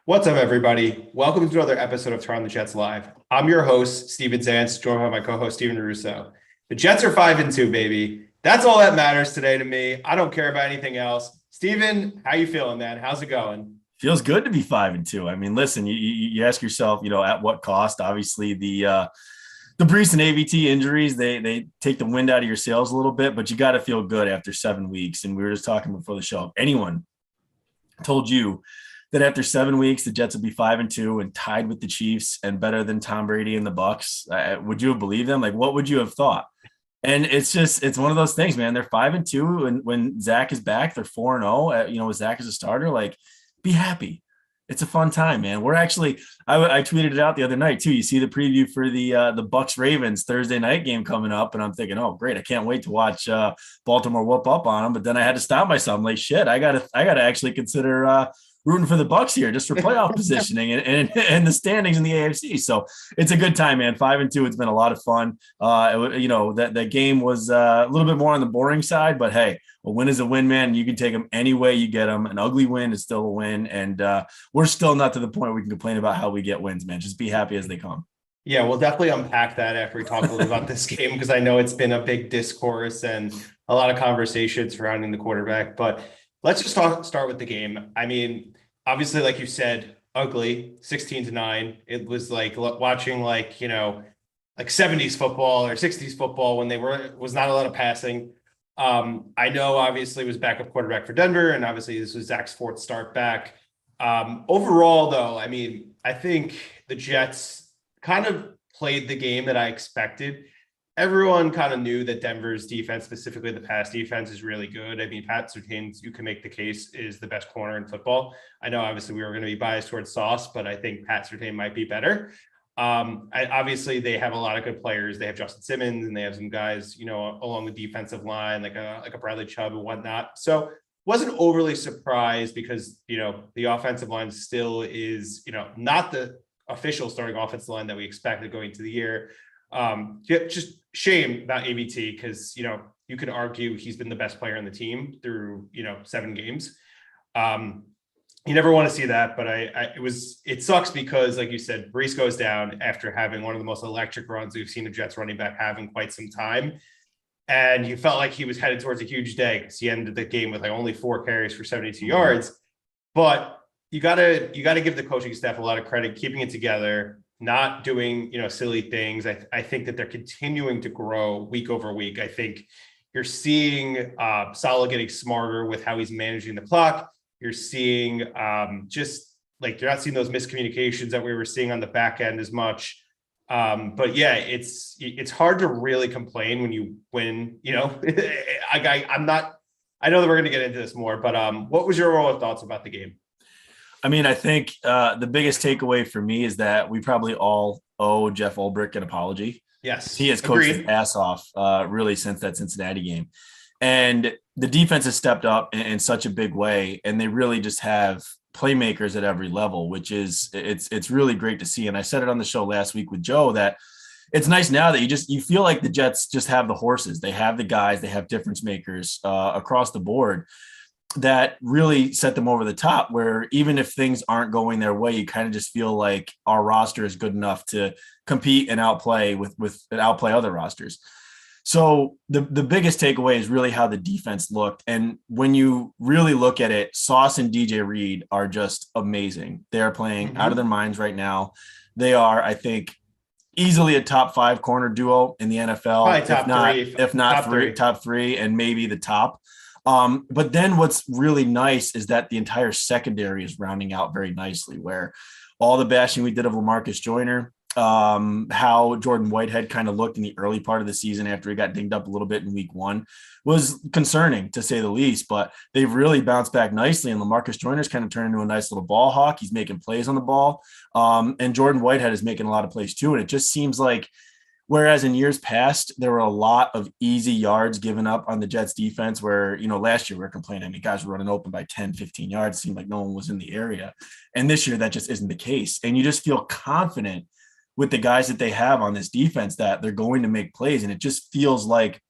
What's up, everybody? Welcome to another episode of Turn on the Jets Live. I'm your host, Steven Zantz, joined by my co-host, Steven Russo. The Jets are 5-2, baby. That's all that matters today to me. I don't care about anything else. Steven, how you feeling, man? How's it going? Feels good to be 5-2. I mean, listen, you ask yourself, at what cost? Obviously, the Brees and AVT injuries, they take the wind out of your sails a little bit, but you got to feel good after 7 weeks. And we were just talking before the show. If anyone told you that after 7 weeks the Jets would be 5-2 and tied with the Chiefs and better than Tom Brady and the Bucks, would you have believed them? Like, what would you have thought? And it's one of those things, man. They're 5-2, and when Zach is back, they're 4-0. With Zach as a starter, like, be happy. It's a fun time, man. We're actually, I tweeted it out the other night too. You see the preview for the Bucks Ravens Thursday night game coming up, and I'm thinking, oh great, I can't wait to watch Baltimore whoop up on them. But then I had to stop myself. I'm like, shit, I gotta actually consider rooting for the Bucks here just for playoff positioning and the standings in the AFC. So it's a good time, man. 5-2. It's been a lot of fun. That game was a little bit more on the boring side, but hey, a win is a win, man. You can take them any way you get them. An ugly win is still a win. And we're still not to the point where we can complain about how we get wins, man. Just be happy as they come. Yeah, we'll definitely unpack that after we talk a little about this game because I know it's been a big discourse and a lot of conversation surrounding the quarterback. But let's just start with the game. I mean, obviously, like you said, ugly, 16-9. It was like watching like 70s football or 60s football when was not a lot of passing. I know obviously it was backup quarterback for Denver, and obviously this was Zach's fourth start back. Overall, though, I mean, I think the Jets kind of played the game that I expected. Everyone kind of knew that Denver's defense, specifically the pass defense, is really good. I mean, Pat Surtain, you can make the case, is the best corner in football. I know obviously we were going to be biased towards Sauce, but I think Pat Surtain might be better. Obviously they have a lot of good players. They have Justin Simmons and they have some guys, along the defensive line, like a Bradley Chubb and whatnot. So wasn't overly surprised because, the offensive line still is, not the official starting offensive line that we expected going into the year. Just shame about ABT because, you could argue he's been the best player on the team through, 7 games. You never want to see that, but it sucks because, like you said, Brees goes down after having one of the most electric runs we've seen a Jets running back have in quite some time. And you felt like he was headed towards a huge day because he ended the game with like only 4 carries for 72 yards. But you gotta give the coaching staff a lot of credit, keeping it together, not doing, silly things. I think that they're continuing to grow week over week. I think you're seeing Saleh getting smarter with how he's managing the clock. You're seeing just like you're not seeing those miscommunications that we were seeing on the back end as much. But yeah, it's hard to really complain when you win. I'm not. I know that we're going to get into this more, but what was your overall thoughts about the game? I mean, I think the biggest takeaway for me is that we probably all owe Jeff Ulbrich an apology. Yes, He has coached his ass off really since that Cincinnati game. And the defense has stepped up in such a big way, and they really just have playmakers at every level, which is it's really great to see. And I said it on the show last week with Joe that it's nice now that you feel like the Jets just have the horses, they have the guys, they have difference makers across the board that really set them over the top, where even if things aren't going their way, you kind of just feel like our roster is good enough to compete and outplay other rosters. So the biggest takeaway is really how the defense looked. And when you really look at it, Sauce and DJ Reed are just amazing. They are playing out of their minds right now. They are, I think, easily a top 5 corner duo in the NFL, top three, and maybe the top. But then what's really nice is that the entire secondary is rounding out very nicely, where all the bashing we did of LaMarcus Joyner, how Jordan Whitehead kind of looked in the early part of the season after he got dinged up a little bit in week 1 was concerning, to say the least, but they've really bounced back nicely. And LaMarcus Joyner's kind of turned into a nice little ball hawk. He's making plays on the ball. And Jordan Whitehead is making a lot of plays too. And it just seems like, whereas in years past, there were a lot of easy yards given up on the Jets defense where, last year we were complaining, I mean, guys were running open by 10, 15 yards. It seemed like no one was in the area. And this year that just isn't the case. And you just feel confident with the guys that they have on this defense that they're going to make plays. And it just feels like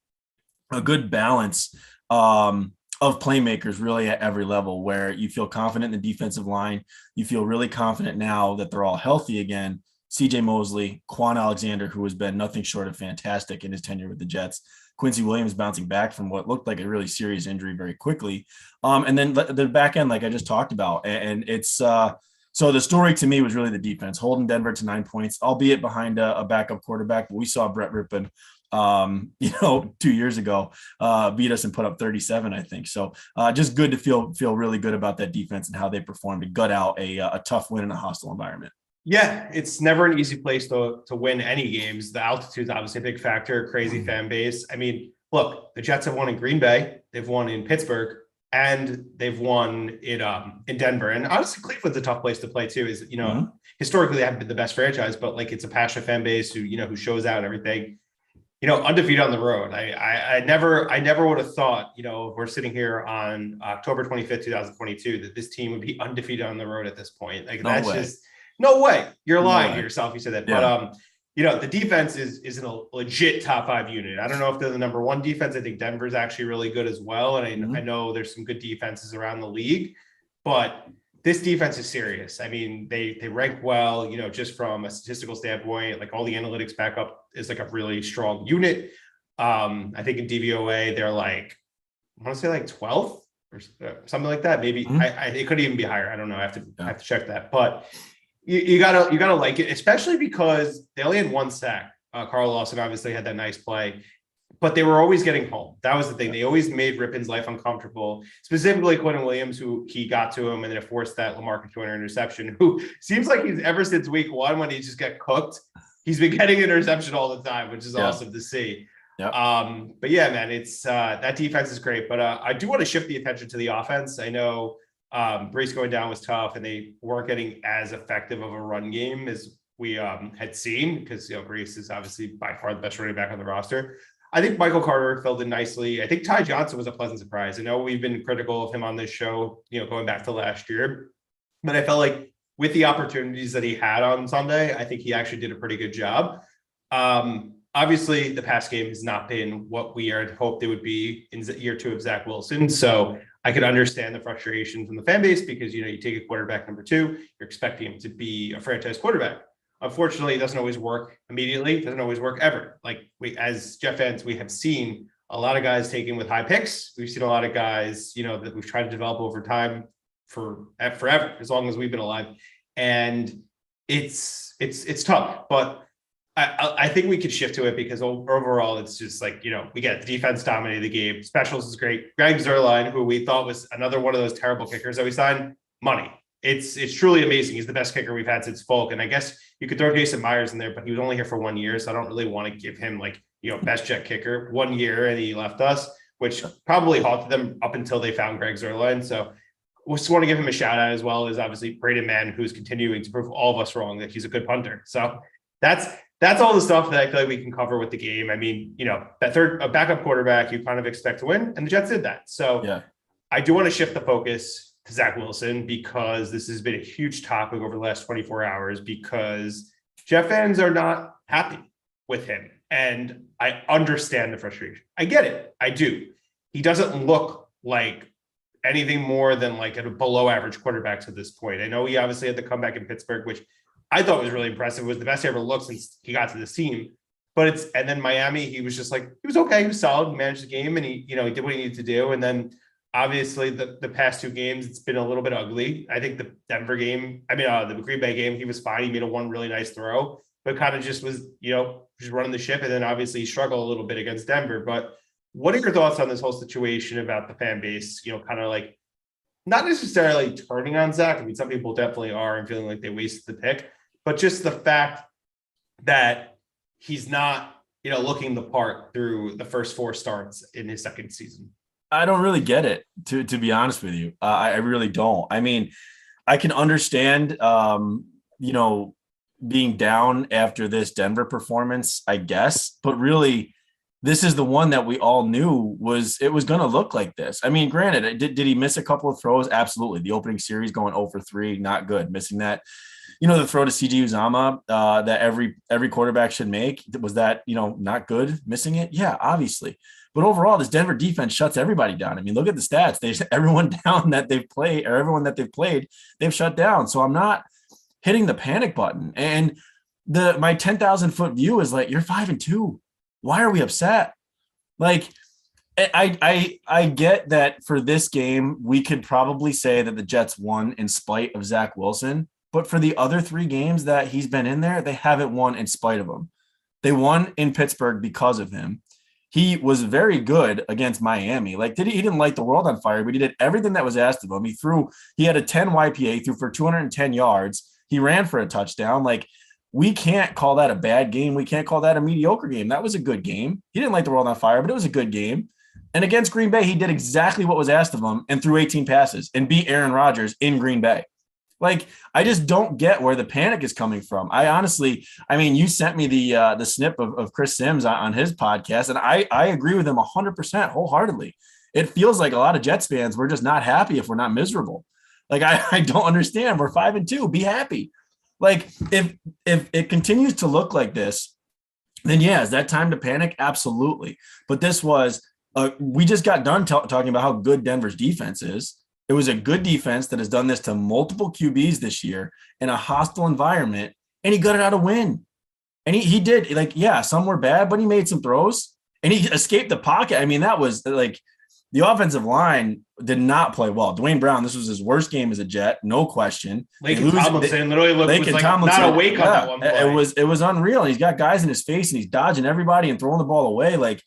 a good balance of of playmakers really at every level, where you feel confident in the defensive line. You feel really confident now that they're all healthy again. CJ Mosley, Quan Alexander, who has been nothing short of fantastic in his tenure with the Jets. Quincy Williams bouncing back from what looked like a really serious injury very quickly. And then the back end, like I just talked about. And it's so the story to me was really the defense, holding Denver to 9 points, albeit behind a backup quarterback. But we saw Brett Rippon 2 years ago, beat us and put up 37, I think. So just good to feel really good about that defense and how they performed to gut out a tough win in a hostile environment. Yeah, it's never an easy place to win any games. The altitude is obviously a big factor, crazy fan base. I mean, look, the Jets have won in Green Bay, they've won in Pittsburgh, and they've won in Denver. And honestly, Cleveland's a tough place to play too. Is historically they haven't been the best franchise, but like it's a passionate fan base who shows out and everything. Undefeated on the road. I never would have thought, we're sitting here on October 25th, 2022, that this team would be undefeated on the road at this point. Like that's just no way. You're lying to yourself. You said that, yeah. But the defense is a legit top 5 unit. I don't know if they're the number 1 defense. I think Denver's actually really good as well. And I know there's some good defenses around the league, but this defense is serious. I mean, they rank well, just from a statistical standpoint, like all the analytics back up is like a really strong unit. I think in DVOA, they're like, I want to say like 12th or something like that. Maybe it could even be higher. I don't know. I have to check that, but you gotta like it, especially because they only had 1 sack. Carl Lawson obviously had that nice play, but they were always getting home. That was the thing. They always made Rippon's life uncomfortable, specifically Quentin Williams, who he got to him and then it forced that Lamarcus Joyner interception, who seems like he's ever since week 1 when he just got cooked, he's been getting interception all the time, which is awesome to see. Yep. But yeah, man, it's that defense is great. But I do want to shift the attention to the offense. I know Brees going down was tough and they weren't getting as effective of a run game as we had seen because Brees is obviously by far the best running back on the roster. I think Michael Carter filled in nicely. I think Ty Johnson was a pleasant surprise. I know we've been critical of him on this show, going back to last year, but I felt like with the opportunities that he had on Sunday, I think he actually did a pretty good job. Obviously, the pass game has not been what we had hoped it would be in year 2 of Zach Wilson. So I could understand the frustration from the fan base because, you take a quarterback number 2, you're expecting him to be a franchise quarterback. Unfortunately, it doesn't always work immediately. It doesn't always work ever. Like as Jet fans, we have seen a lot of guys taken with high picks. We've seen a lot of guys, that we've tried to develop over time forever, as long as we've been alive. And it's tough, but I think we could shift to it because overall it's just like, we get the defense dominated the game. Specials is great. Greg Zuerlein, who we thought was another one of those terrible kickers that we signed, money. It's truly amazing. He's the best kicker we've had since Folk. And I guess you could throw Jason Myers in there, but he was only here for 1 year. So I don't really want to give him best jet kicker 1 year and he left us, which probably halted them up until they found Greg Zuerlein. So we just want to give him a shout out, as well as obviously Braden Mann, who's continuing to prove all of us wrong that he's a good punter. So that's all the stuff that I feel like we can cover with the game. I mean, a backup quarterback you kind of expect to win, and the Jets did that. So yeah. I do want to shift the focus to Zach Wilson because this has been a huge topic over the last 24 hours because Jet fans are not happy with him. And I understand the frustration. I get it. I do. He doesn't look like anything more than like a below average quarterback to this point. I know he obviously had the comeback in Pittsburgh, which I thought was really impressive. It was the best he ever looked since he got to this team. But and then Miami, he was just like, he was okay. He was solid. He managed the game and he did what he needed to do. And then obviously the past 2 games, it's been a little bit ugly. I think the Denver game, the Green Bay game, he was fine. He made one really nice throw, but kind of just was, just running the ship. And then obviously he struggled a little bit against Denver. But what are your thoughts on this whole situation about the fan base, kind of like not necessarily turning on Zach? I mean, some people definitely are and feeling like they wasted the pick, but just the fact that he's not, looking the part through the first 4 starts in his second season. I don't really get it, to be honest with you. I really don't. I mean, I can understand, being down after this Denver performance, I guess, but really this is the one that we all knew was going to look like this. I mean, granted, did he miss a couple of throws? Absolutely. The opening series going 0 for 3, not good. Missing that, the throw to CJ Uzomah that every quarterback should make. Was that, not good? Missing it? Yeah, obviously. But overall, this Denver defense shuts everybody down. I mean, look at the stats. Everyone that they've played, they've shut down. So I'm not hitting the panic button. And my 10,000 foot view is like, you're 5-2. Why are we upset? Like, I get that for this game, we could probably say that the Jets won in spite of Zach Wilson. But for the other 3 games that he's been in there, they haven't won in spite of him. They won in Pittsburgh because of him. He was very good against Miami. Like, he didn't light the world on fire, but he did everything that was asked of him. He had a 10 YPA, threw for 210 yards. He ran for a touchdown. Like, we can't call that a bad game. We can't call that a mediocre game. That was a good game. He didn't light the world on fire, but it was a good game. And against Green Bay, he did exactly what was asked of him and threw 18 passes and beat Aaron Rodgers in Green Bay. Like, I just don't get where the panic is coming from. You sent me the snip of Chris Sims on his podcast, and I agree with him 100% wholeheartedly. It feels like a lot of Jets fans, we're just not happy if we're not miserable. Like, I don't understand. We're 5-2. Be happy. Like, if it continues to look like this, then yeah, is that time to panic? Absolutely. But this was we just got done talking about how good Denver's defense is. It was a good defense that has done this to multiple QBs this year in a hostile environment, and he got it out a win. And he did, like, yeah, some were bad, but he made some throws and he escaped the pocket. I mean, that was like, the offensive line did not play well. Dwayne Brown, this was his worst game as a Jet, no question. Laken Tomlinson literally looked not awake on that one play. It was unreal. And he's got guys in his face and he's dodging everybody and throwing the ball away. Like,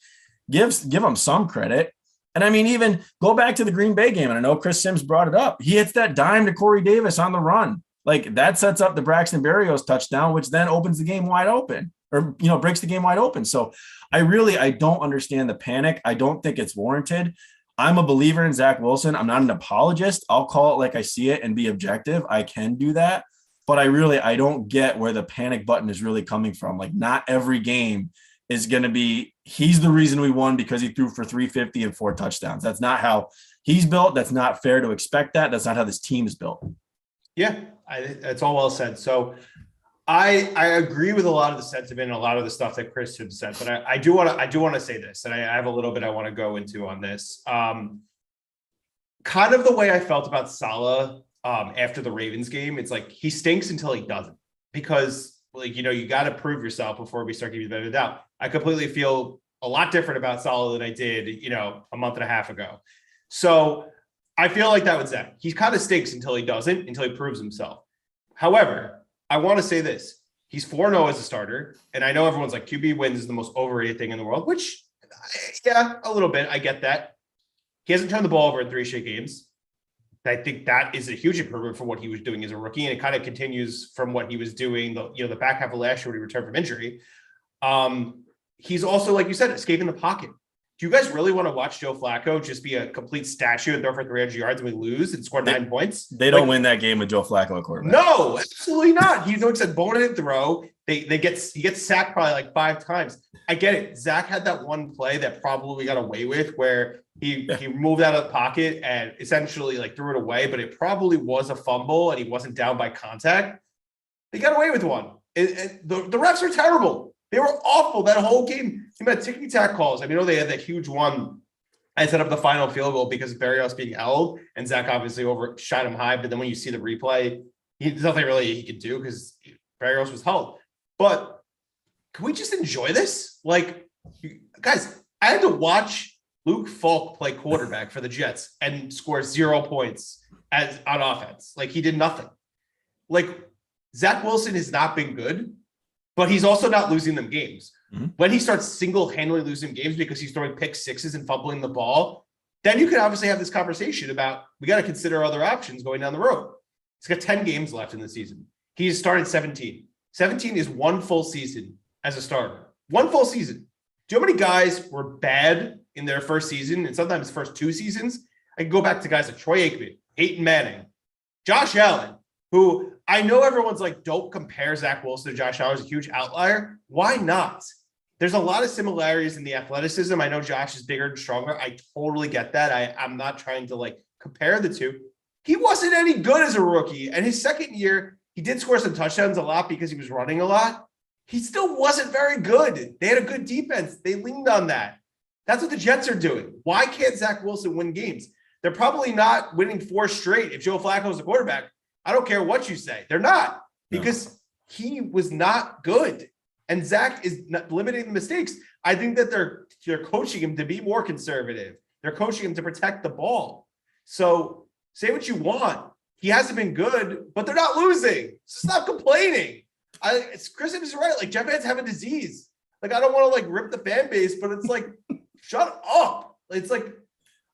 give him some credit. And I mean, even go back to the Green Bay game, and I know Chris Sims brought it up. He hits that dime to Corey Davis on the run. Like, that sets up the Braxton Berrios touchdown, which then opens the game wide open, or, breaks the game wide open. So I don't understand the panic. I don't think it's warranted. I'm a believer in Zach Wilson. I'm not an apologist. I'll call it like I see it and be objective. I can do that. But I don't get where the panic button is really coming from. Like, not every game is going to be, he's the reason we won because he threw for 350 and 4 touchdowns. That's not how he's built. That's not fair to expect that. That's not how this team is built. Yeah, that's all well said. So I agree with a lot of the sentiment and a lot of the stuff that Chris had said, but I do want to say this, and I have a little bit I want to go into on this. Kind of the way I felt about Saleh after the Ravens game. It's like, he stinks until he doesn't, because, like, you got to prove yourself before we start giving you the benefit of the doubt. I completely feel a lot different about Saleh than I did, a month and a half ago. So I feel like that with Zach. He kind of stinks until he doesn't, until he proves himself. However, I want to say this. He's 4-0 as a starter. And I know everyone's like, QB wins is the most overrated thing in the world, which, yeah, a little bit. I get that. He hasn't turned the ball over in 3 straight games. I think that is a huge improvement from what he was doing as a rookie. And it kind of continues from what he was doing, the back half of last year when he returned from injury. He's also, like you said, escaping the pocket. Do you guys really want to watch Joe Flacco just be a complete statue and throw for 300 yards and we lose and score 9 points? They don't win that game with Joe Flacco at quarterback. No, absolutely not. He's no except bone and throw. He gets sacked probably like 5 times. I get it. Zach had that one play that probably got away with where he moved out of the pocket and essentially like threw it away, but it probably was a fumble and he wasn't down by contact. They got away with one. The refs are terrible. They were awful that whole game. He had ticky-tack calls. I mean, they had that huge one. I set up the final field goal because of Berrios being held, and Zach obviously overshot him high. But then when you see the replay, there's nothing really he could do because Berrios was held. But can we just enjoy this? Like, guys, I had to watch Luke Falk play quarterback for the Jets and score 0 points on offense. Like, he did nothing. Like, Zach Wilson has not been good, but he's also not losing them games. Mm-hmm. When he starts single-handedly losing games because he's throwing pick sixes and fumbling the ball, then you can obviously have this conversation about, we got to consider other options going down the road. He's got 10 games left in the season. He's started 17. 17 is 1 full season as a starter. 1 full season. Do you know how many guys were bad in their first season and sometimes first 2 seasons? I can go back to guys like Troy Aikman, Peyton Manning, Josh Allen, who I know everyone's like, don't compare Zach Wilson to Josh Allen as a huge outlier. Why not? there's a lot of similarities in the athleticism. I know Josh is bigger and stronger. I totally get that. I'm not trying to like compare the two. He wasn't any good as a rookie. And his second year, he did score some touchdowns a lot because he was running a lot. He still wasn't very good. They had a good defense. They leaned on that. That's what the Jets are doing. Why can't Zach Wilson win games? They're probably not winning 4 straight if Joe Flacco is the quarterback. I don't care what you say. They're not, because he was not good. And Zach is not limiting the mistakes. I think that they're coaching him to be more conservative. They're coaching him to protect the ball. So say what you want. He hasn't been good, but they're not losing. So stop complaining. Chris is right. Like, Jeff fans have a disease. Like, I don't want to like rip the fan base, but it's like, shut up. It's like,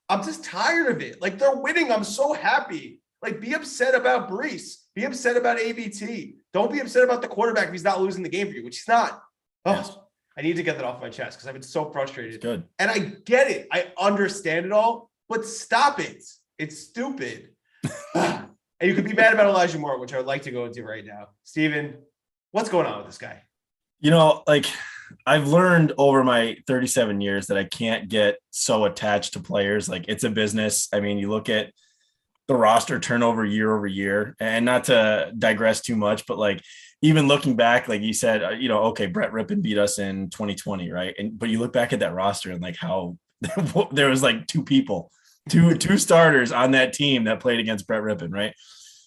I'm just tired of it. Like, they're winning. I'm so happy. Like, be upset about Brees. Be upset about ABT. Don't be upset about the quarterback if he's not losing the game for you, which he's not. Oh, yes. I need to get that off my chest because I've been so frustrated. It's good. And I get it. I understand it all, but stop it. It's stupid. And you could be mad about Elijah Moore, which I would like to go into right now. Steven, what's going on with this guy? You know, like, I've learned over my 37 years that I can't get so attached to players. Like, it's a business. I mean, you look at the roster turnover year over year, and not to digress too much, but like, even looking back, like you said, okay, Brett Rippon beat us in 2020. Right. But you look back at that roster and like how there was like two starters on that team that played against Brett Rippon. Right.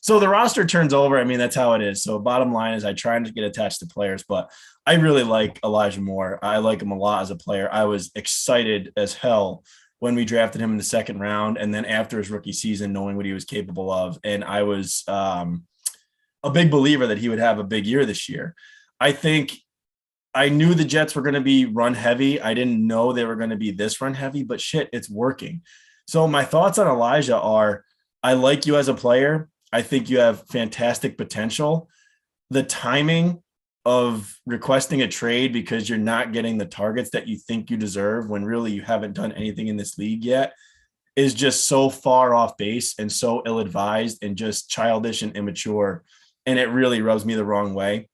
So the roster turns over. I mean, that's how it is. So bottom line is I try to get attached to players, but I really like Elijah Moore. I like him a lot as a player. I was excited as hell when we drafted him in the second round, and then after his rookie season, knowing what he was capable of. And I was a big believer that he would have a big year this year. I think I knew the Jets were going to be run heavy. I didn't know they were going to be this run heavy, but shit, it's working. So my thoughts on Elijah are, I like you as a player. I think you have fantastic potential. The timing of requesting a trade because you're not getting the targets that you think you deserve when really you haven't done anything in this league yet is just so far off base and so ill-advised and just childish and immature. And it really rubs me the wrong way.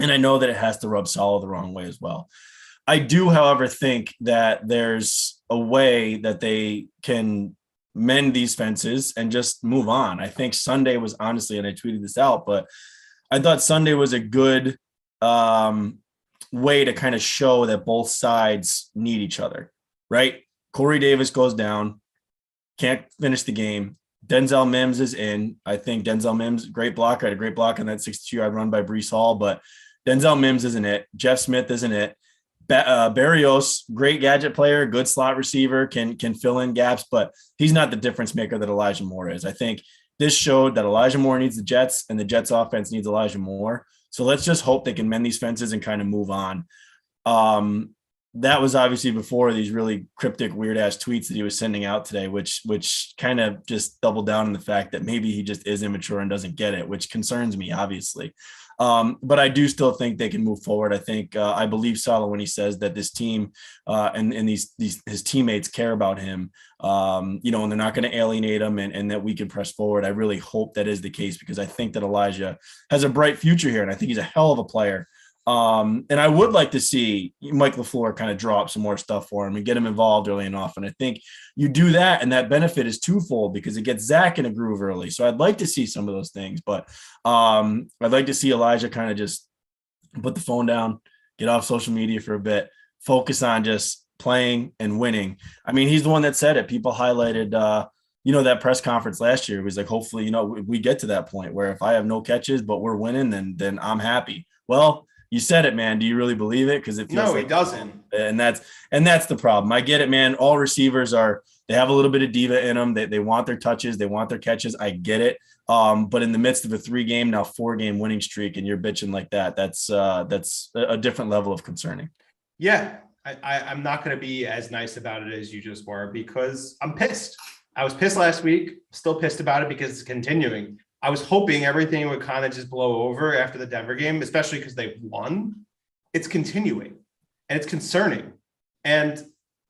And I know that it has to rub Salah the wrong way as well. I do, however, think that there's a way that they can mend these fences and just move on. I think Sunday was honestly, and I tweeted this out, but I thought Sunday was a good way to kind of show that both sides need each other, right? Corey Davis goes down, can't finish the game. Denzel Mims is in. I think Denzel Mims, great blocker, had a great block on that 62-yard run by Breece Hall, but Denzel Mims isn't it. Jeff Smith isn't it. Berrios, great gadget player, good slot receiver, can fill in gaps, but he's not the difference maker that Elijah Moore is. I think this showed that Elijah Moore needs the Jets and the Jets offense needs Elijah Moore. So let's just hope they can mend these fences and kind of move on. That was obviously before these really cryptic, weird ass tweets that he was sending out today, which kind of just doubled down on the fact that maybe he just is immature and doesn't get it, which concerns me, obviously. But I do still think they can move forward. I think I believe Salah when he says that this team and these his teammates care about him, and they're not going to alienate him and that we can press forward. I really hope that is the case because I think that Elijah has a bright future here and I think he's a hell of a player. And I would like to see Mike LaFleur kind of draw up some more stuff for him and get him involved early and often. I think you do that, and that benefit is twofold because it gets Zach in a groove early. So I'd like to see some of those things, but I'd like to see Elijah kind of just put the phone down, get off social media for a bit, focus on just playing and winning. I mean, he's the one that said it. People highlighted, that press conference last year. It was like, hopefully, we get to that point where if I have no catches, but we're winning, then I'm happy. Well, you said it, man. Do you really believe it? Because it feels he doesn't. And that's the problem. I get it, man. All receivers they have a little bit of diva in them. They want their touches. They want their catches. I get it. But in the midst of a 3-game, now 4-game winning streak, and you're bitching like that, that's a different level of concerning. Yeah. I'm not going to be as nice about it as you just were because I'm pissed. I was pissed last week. Still pissed about it because it's continuing. I was hoping everything would kind of just blow over after the Denver game, especially because they won. It's continuing and it's concerning. And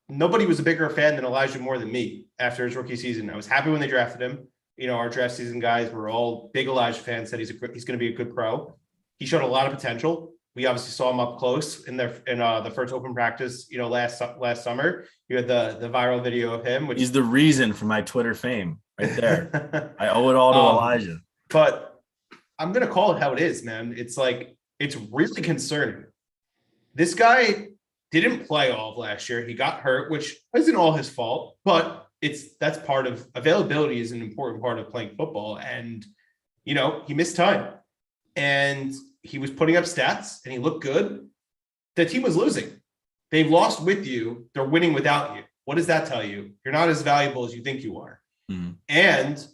nobody was a bigger fan than Elijah Moore than me after his rookie season. I was happy when they drafted him. Our draft season guys were all big Elijah fans, said he's going to be a good pro. He showed a lot of potential. we obviously saw him up close in the first open practice, last summer. You had the viral video of him, which He's the reason for my Twitter fame right there. I owe it all to Elijah. But I'm going to call it how it is, man. It's like, it's really concerning. This guy didn't play all of last year. He got hurt, which isn't all his fault, but that's part of availability is an important part of playing football. And, he missed time and he was putting up stats and he looked good. The team was losing. They've lost with you. They're winning without you. What does that tell you? You're not as valuable as you think you are. Mm-hmm. And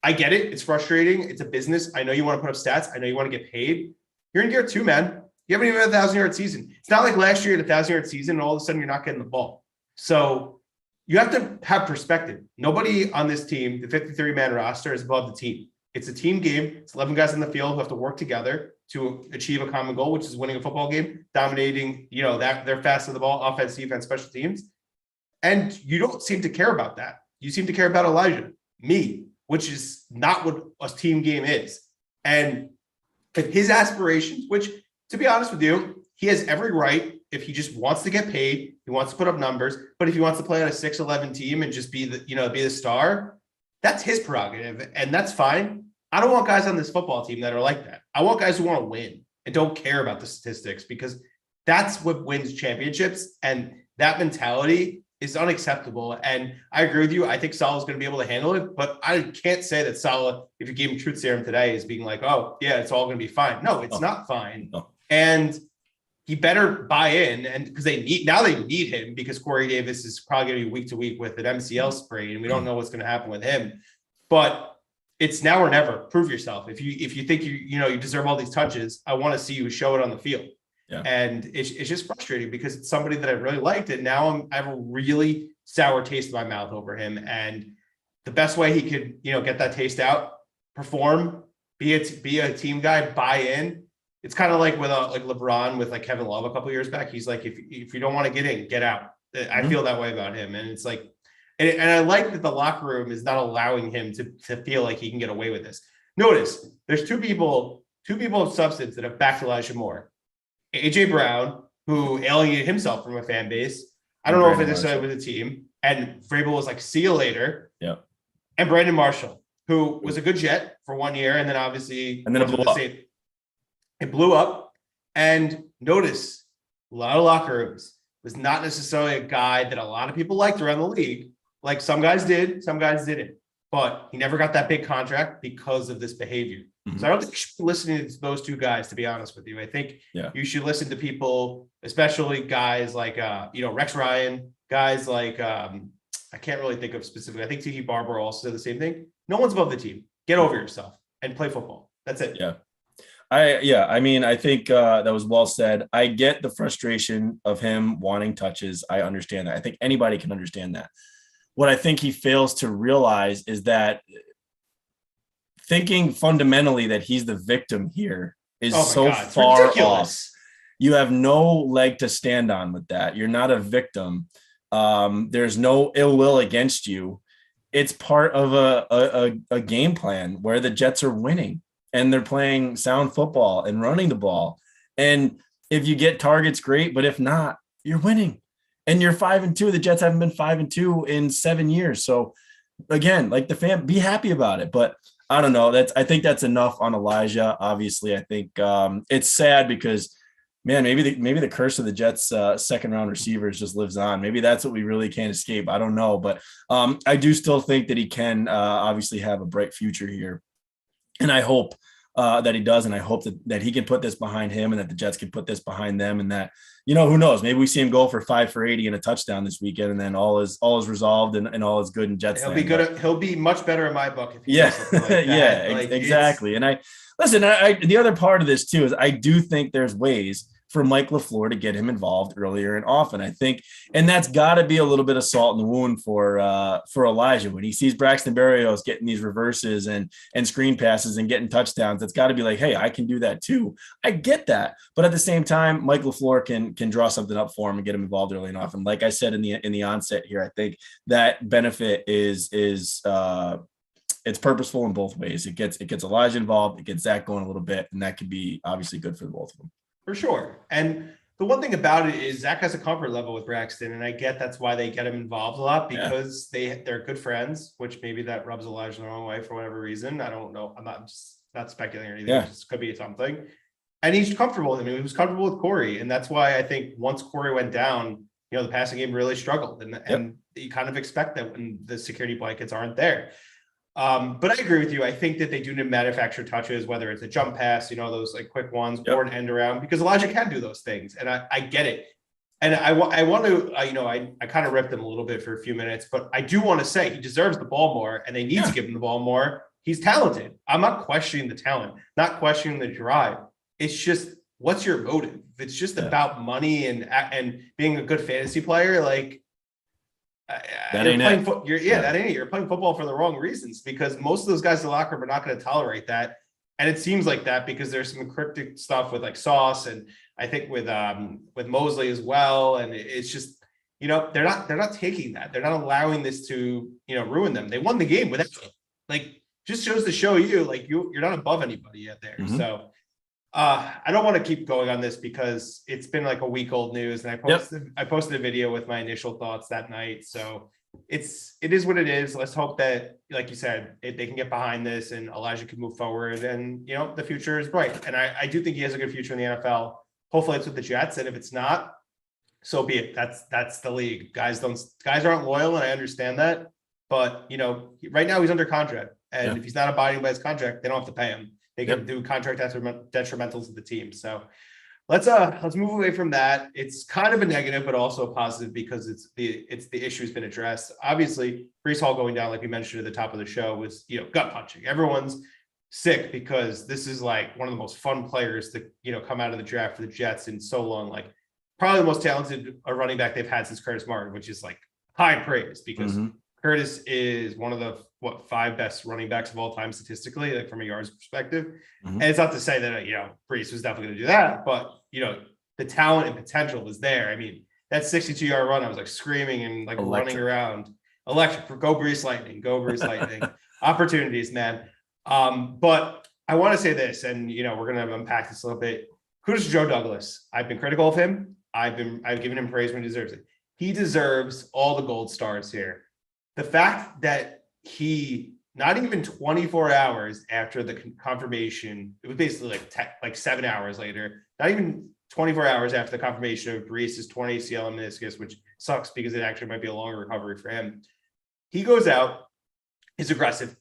I get it. It's frustrating. It's a business. I know you want to put up stats. I know you want to get paid. You're in year 2, man. You haven't even had a 1,000-yard season. It's not like last year at a 1,000-yard season and all of a sudden you're not getting the ball. So you have to have perspective. Nobody on this team, the 53-man roster, is above the team. It's a team game. It's 11 guys on the field who have to work together to achieve a common goal, which is winning a football game, dominating, that they're fast to the ball, offense, defense, special teams. And you don't seem to care about that. You seem to care about Elijah, me, which is not what a team game is. And if his aspirations, which to be honest with you, he has every right, if he just wants to get paid, he wants to put up numbers, but if he wants to play on a 6-11 team and just be the star, that's his prerogative. And that's fine. I don't want guys on this football team that are like that. I want guys who want to win and don't care about the statistics, because that's what wins championships. And that mentality is unacceptable. And I agree with you. I think Salah's going to be able to handle it, but I can't say that Salah, if you gave him truth serum today, is being like, oh yeah, it's all going to be fine. No, it's not fine. No. And he better buy in, and because they need him, because Corey Davis is probably going to be week to week with an MCL sprain, and we don't know what's going to happen with him. But it's now or never. Prove yourself. If you think you deserve all these touches, I want to see you show it on the field. Yeah. And it's just frustrating because it's somebody that I really liked, and now I have a really sour taste in my mouth over him. And the best way he could, get that taste out, perform, be a team guy, buy in. It's kind of like with like LeBron with like Kevin Love a couple of years back. He's like, if you don't want to get in, get out. I feel that way about him, and it's like, and I like that the locker room is not allowing him to feel like he can get away with this. Notice there's two people of substance that have backed Elijah Moore. AJ Brown, who alienated himself from a fan base. I don't know if it decided with the team. And Vrabel was like, see you later. Yeah. And Brandon Marshall, who was a good Jet for 1 year. And then obviously, and then it blew up. It blew up. And notice a lot of locker rooms was not necessarily a guy that a lot of people liked around the league. Like some guys did, some guys didn't. But he never got that big contract because of this behavior. Mm-hmm. So I don't think you should be listening to those two guys, to be honest with you. I think you should listen to people, especially guys like, Rex Ryan, guys like, I can't really think of specifically. I think Tiki Barber also said the same thing. No one's above the team. Get over yourself and play football. That's it. Yeah. I think that was well said. I get the frustration of him wanting touches. I understand that. I think anybody can understand that. What I think he fails to realize is that thinking fundamentally that he's the victim here is far off. You have no leg to stand on with that. You're not a victim. There's no ill will against you. It's part of a game plan where the Jets are winning and they're playing sound football and running the ball. And if you get targets, great. But if not, you're winning. And you're 5-2. The Jets haven't been 5-2 in 7 years. So again, like the fan, be happy about it. But I don't know. I think that's enough on Elijah. Obviously, I think it's sad because, man, maybe the curse of the Jets' second round receivers just lives on. Maybe that's what we really can't escape. I don't know, but I do still think that he can obviously have a bright future here, and I hope that he does, and I hope that he can put this behind him, and that the Jets can put this behind them, and that, who knows, maybe we see him go for 5 for 80 and a touchdown this weekend, and then all is resolved and all is good in Jets. He'll be good. He'll be much better in my book. If he does something like that. Yeah, exactly. And the other part of this too is I do think there's ways for Mike LaFleur to get him involved earlier and often. I think, and that's got to be a little bit of salt in the wound for Elijah when he sees Braxton Berrios getting these reverses and screen passes and getting touchdowns. That's got to be like, hey, I can do that too. I get that, but at the same time, Mike LaFleur can draw something up for him and get him involved early and often. Like I said in the onset here, I think that benefit is it's purposeful in both ways. It gets Elijah involved, it gets Zach going a little bit, and that could be obviously good for the both of them. For sure. And the one thing about it is Zach has a comfort level with Braxton, and I get that's why they get him involved a lot, because they're good friends, which maybe that rubs Elijah the wrong way for whatever reason. I don't know. I'm not speculating or anything. Yeah. It just could be something. And he's comfortable with him. He was comfortable with Corey. And that's why I think once Corey went down, the passing game really struggled. And you kind of expect that when the security blankets aren't there. But I agree with you. I think that they do need manufacture touches, whether it's a jump pass, those like quick ones, or an end around, because Elijah can do those things. And I get it. And I want to, I kind of ripped him a little bit for a few minutes, but I do want to say he deserves the ball more, and they need to give him the ball more. He's talented. I'm not questioning the talent, not questioning the drive. It's just, what's your motive? If it's just about money and being a good fantasy player, like, that ain't it. That ain't it. You're playing football for the wrong reasons, because most of those guys in the locker room are not going to tolerate that. And it seems like that because there's some cryptic stuff with like Sauce, and I think with Mosley as well. And it's just, they're not taking that. They're not allowing this to, ruin them. They won the game without it. Like, just shows to show you, like, you're not above anybody out there. Mm-hmm. So I don't want to keep going on this because it's been like a week old news, and I posted a video with my initial thoughts that night. So it is what it is. Let's hope that, like you said, they can get behind this and Elijah can move forward, and the future is bright. And I do think he has a good future in the NFL. Hopefully it's with the Jets, and if it's not, so be it. That's the league. Guys aren't loyal, and I understand that. But right now he's under contract, and if he's not abiding by his contract, they don't have to pay him. They can do contract detrimentals to the team. So let's move away from that. It's kind of a negative, but also a positive, because it's the issue's been addressed. Obviously, Breece Hall going down, like we mentioned at the top of the show, was gut punching. Everyone's sick because this is like one of the most fun players to come out of the draft for the Jets in so long. Like, probably the most talented running back they've had since Curtis Martin, which is like high praise, because Curtis is one of the 5 best running backs of all time statistically, like from a yards perspective. And it's not to say that Breece was definitely going to do that, but the talent and potential was there. I mean, that 62-yard run, I was like screaming and like running around. Electric. For go Breece Lightning, opportunities, man. But I want to say this, and we're going to unpack this a little bit. Kudos to Joe Douglas. I've been critical of him. I've given him praise when he deserves it. He deserves all the gold stars here. The fact that he, not even 24 hours after the confirmation, it was basically like 7 hours later, not even 24 hours after the confirmation of Breece's torn ACL and meniscus, which sucks because it actually might be a longer recovery for him. He goes out, is aggressive,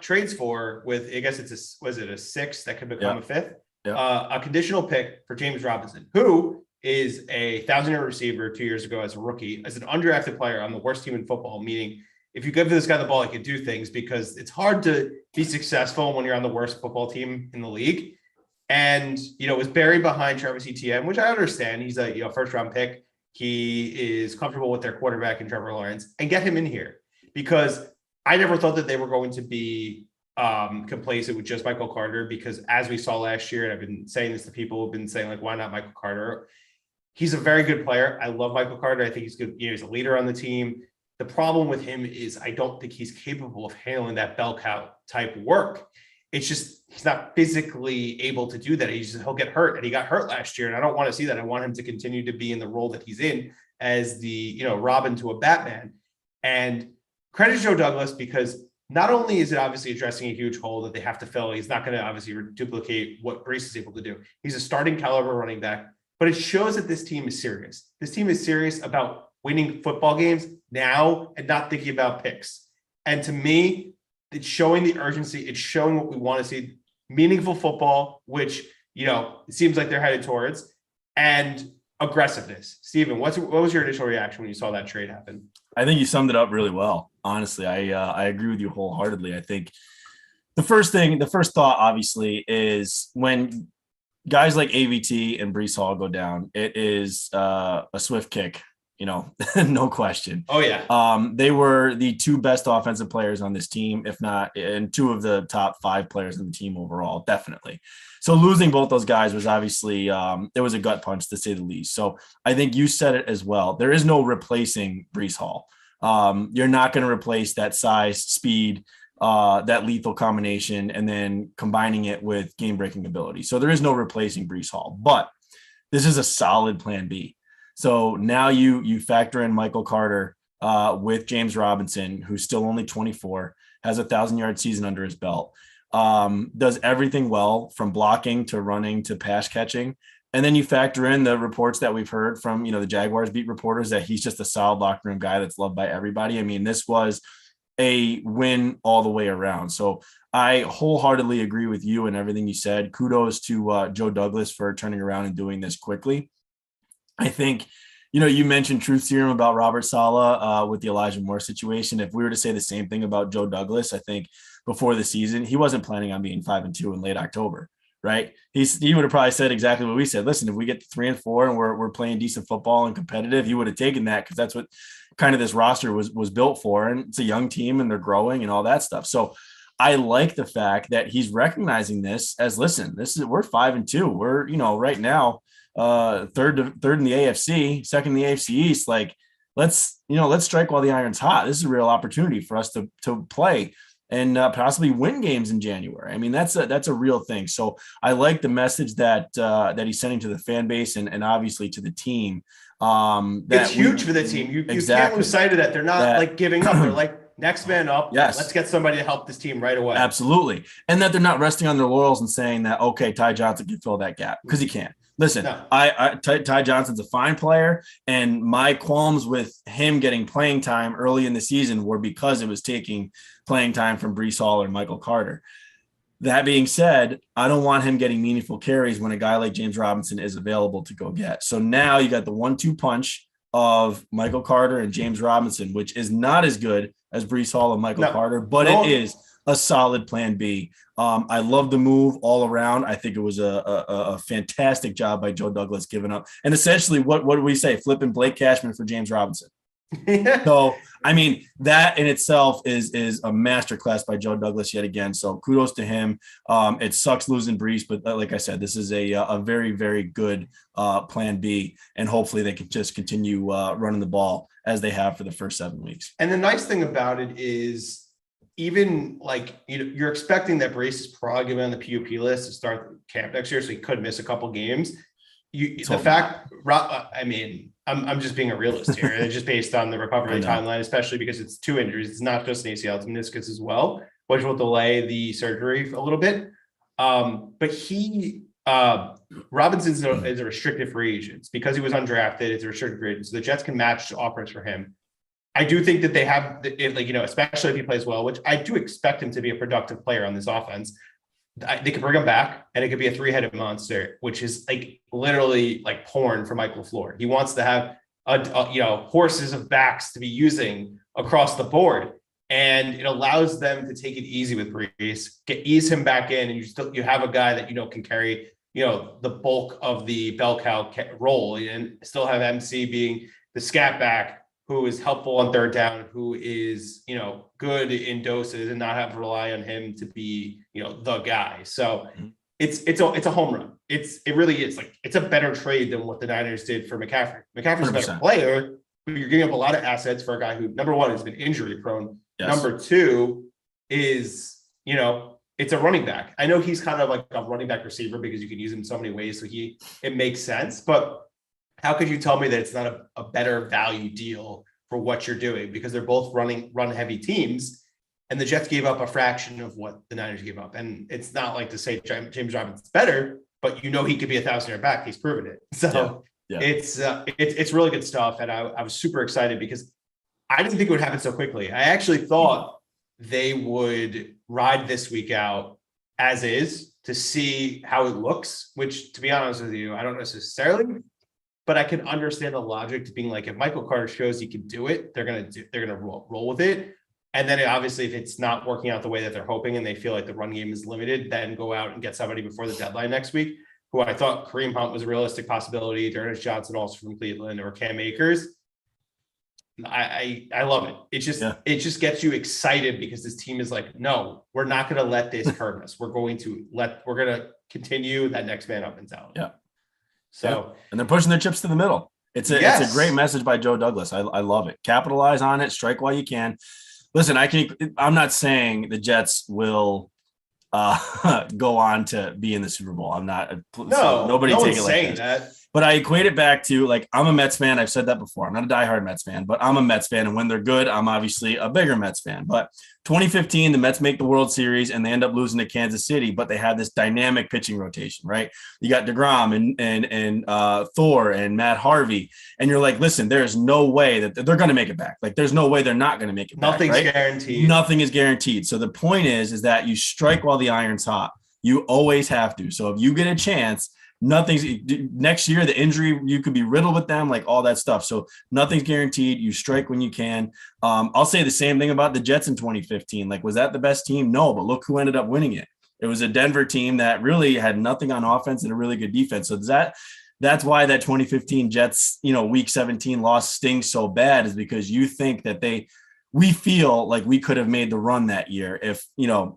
trades for, with, I guess it's a 6 that could become a 5th, a conditional pick for James Robinson, who is a 1,000-yard receiver 2 years ago as a rookie, as an undrafted player on the worst team in football, meaning if you give this guy the ball, he can do things, because it's hard to be successful when you're on the worst football team in the league. And, was buried behind Travis Etienne, which I understand. He's a first-round pick. He is comfortable with their quarterback in Trevor Lawrence, and get him in here, because I never thought that they were going to be complacent with just Michael Carter, because as we saw last year, and I've been saying this to people who've been saying, like, why not Michael Carter? He's a very good player. I love Michael Carter. I think he's good. He's a leader on the team. The problem with him is I don't think he's capable of handling that bell cow type work. It's just, he's not physically able to do that. He'll get hurt, and he got hurt last year. And I don't want to see that. I want him to continue to be in the role that he's in as the, Robin to a Batman. And credit to Joe Douglas, because not only is it obviously addressing a huge hole that they have to fill, he's not going to obviously duplicate what Breece is able to do. He's a starting caliber running back, but it shows that this team is serious. This team is serious about winning football games now and not thinking about picks. And to me, it's showing the urgency. It's showing what we want to see, meaningful football, which, it seems like they're headed towards, and aggressiveness. Steven, what was your initial reaction when you saw that trade happen? I think you summed it up really well. Honestly, I agree with you wholeheartedly. I think the first thought, obviously, is when guys like AVT and Breece Hall go down, it is a swift kick, no question. Oh yeah. They were the 2 best offensive players on this team, if not, and 2 of the top 5 players on the team overall, definitely. So losing both those guys was obviously, it was a gut punch, to say the least. So I think you said it as well. There is no replacing Breece Hall. You're not going to replace that size, speed, that lethal combination, and then combining it with game-breaking ability. So there is no replacing Breece Hall. But this is a solid plan B. So now you factor in Michael Carter with James Robinson, who's still only 24, has a 1,000-yard season under his belt, does everything well from blocking to running to pass catching. And then you factor in the reports that we've heard from, the Jaguars beat reporters that he's just a solid locker room guy that's loved by everybody. I mean, this was a win all the way around. So I wholeheartedly agree with you and everything you said. Kudos to Joe Douglas for turning around and doing this quickly. I think, you mentioned truth serum about Robert Saleh with the Elijah Moore situation. If we were to say the same thing about Joe Douglas, I think before the season, he wasn't planning on being 5-2 in late October, right? He would have probably said exactly what we said. Listen, if we get to 3-4 and we're playing decent football and competitive, he would have taken that because that's what kind of this roster was built for. And it's a young team and they're growing and all that stuff. So I like the fact that he's recognizing this as, listen, we're 5-2. We're, right now, third in the AFC, second in the AFC East. Like, let's strike while the iron's hot. This is a real opportunity for us to play and possibly win games in January. I mean, that's a real thing. So I like the message that he's sending to the fan base and obviously to the team. It's huge for the team. You can't lose sight of that. They're not like giving up. They're like, next man up. Yes. Let's get somebody to help this team right away. Absolutely. And that they're not resting on their laurels and saying that, okay, Ty Johnson can fill that gap, because he can't. Listen, no. Ty Johnson's a fine player, and my qualms with him getting playing time early in the season were because it was taking playing time from Breece Hall or Michael Carter. That being said, I don't want him getting meaningful carries when a guy like James Robinson is available to go get. So now you got the 1-2 punch of Michael Carter and James Robinson, which is not as good as Breece Hall and Michael Carter, but it is a solid plan B. I love the move all around. I think it was a fantastic job by Joe Douglas giving up. And essentially, what do we say? Flipping Blake Cashman for James Robinson. So, I mean, that in itself is a masterclass by Joe Douglas yet again. So kudos to him. It sucks losing Breece, but like I said, this is a very, very good plan B. And hopefully they can just continue running the ball as they have for the first 7 weeks. And the nice thing about it is, even like, you're expecting that Breece is probably going to be on the PUP list to start camp next year, so he could miss a couple games. I'm just being a realist here. It's just based on the recovery timeline, especially because it's 2 injuries. It's not just an ACL, it's meniscus as well, which will delay the surgery a little bit. But Robinson is a restricted free agent because he was undrafted. It's a restricted free agent, so the Jets can match offers for him. I do think that they have, especially if he plays well, which I do expect him to be a productive player on this offense. They could bring him back and it could be a 3-headed monster, which is like literally like porn for Michael LaFleur. He wants to have horses of backs to be using across the board, and it allows them to take it easy with Breece, ease him back in, and you have a guy that can carry the bulk of the bell cow role, and still have MC being the scat back who is helpful on third down, who is, good in doses, and not have to rely on him to be, the guy. So it's a home run. It really is. Like, it's a better trade than what the Niners did for McCaffrey. McCaffrey's 100%. A better player, but you're giving up a lot of assets for a guy who, number one, has been injury prone. Yes. Number two is, it's a running back. I know he's kind of like a running back receiver because you can use him in so many ways. So it makes sense, but how could you tell me that it's not a better value deal for what you're doing? Because they're both run heavy teams, and the Jets gave up a fraction of what the Niners gave up. And it's not like to say James Robinson's better, but he could be 1,000-yard back. He's proven it. So it's really good stuff. And I was super excited because I didn't think it would happen so quickly. I actually thought they would ride this week out as is to see how it looks, which, to be honest with you, I don't necessarily. But I can understand the logic to being like, if Michael Carter shows he can do it, they're gonna roll with it. And then obviously, if it's not working out the way that they're hoping, and they feel like the run game is limited, then go out and get somebody before the deadline next week, who I thought Kareem Hunt was a realistic possibility. D'Ernest Johnson also from Cleveland, or Cam Akers. I love it. It just gets you excited because this team is like, no, we're not going to let this hurt us. We're going to continue that next man up mentality. Yeah. So, and they're pushing their chips to the middle. It's a great message by Joe Douglas. I love it. Capitalize on it. Strike while you can. Listen, I'm not saying the Jets will go on to be in the Super Bowl. I'm not. No, nobody no take one's it like saying that. But I equate it back to, like, I'm a Mets fan. I've said that before. I'm not a diehard Mets fan, but I'm a Mets fan. And when they're good, I'm obviously a bigger Mets fan. But 2015, the Mets make the World Series and they end up losing to Kansas City, but they had this dynamic pitching rotation, right? You got DeGrom and Thor and Matt Harvey. And you're like, listen, there's no way that they're going to make it back. Like, there's no way they're not going to make it back. Nothing's right? guaranteed. Nothing is guaranteed. So the point is that you strike while the iron's hot. You always have to. So if you get a chance, nothing's next year, the injury, you could be riddled with them, like all that stuff. So nothing's guaranteed. You strike when you can. I'll say the same thing about the Jets in 2015. Like, was that the best team? No, but look who ended up winning it. It was a Denver team that really had nothing on offense and a really good defense. So that's why that 2015 Jets, week 17 loss stings so bad, is because you think that we feel like we could have made the run that year if,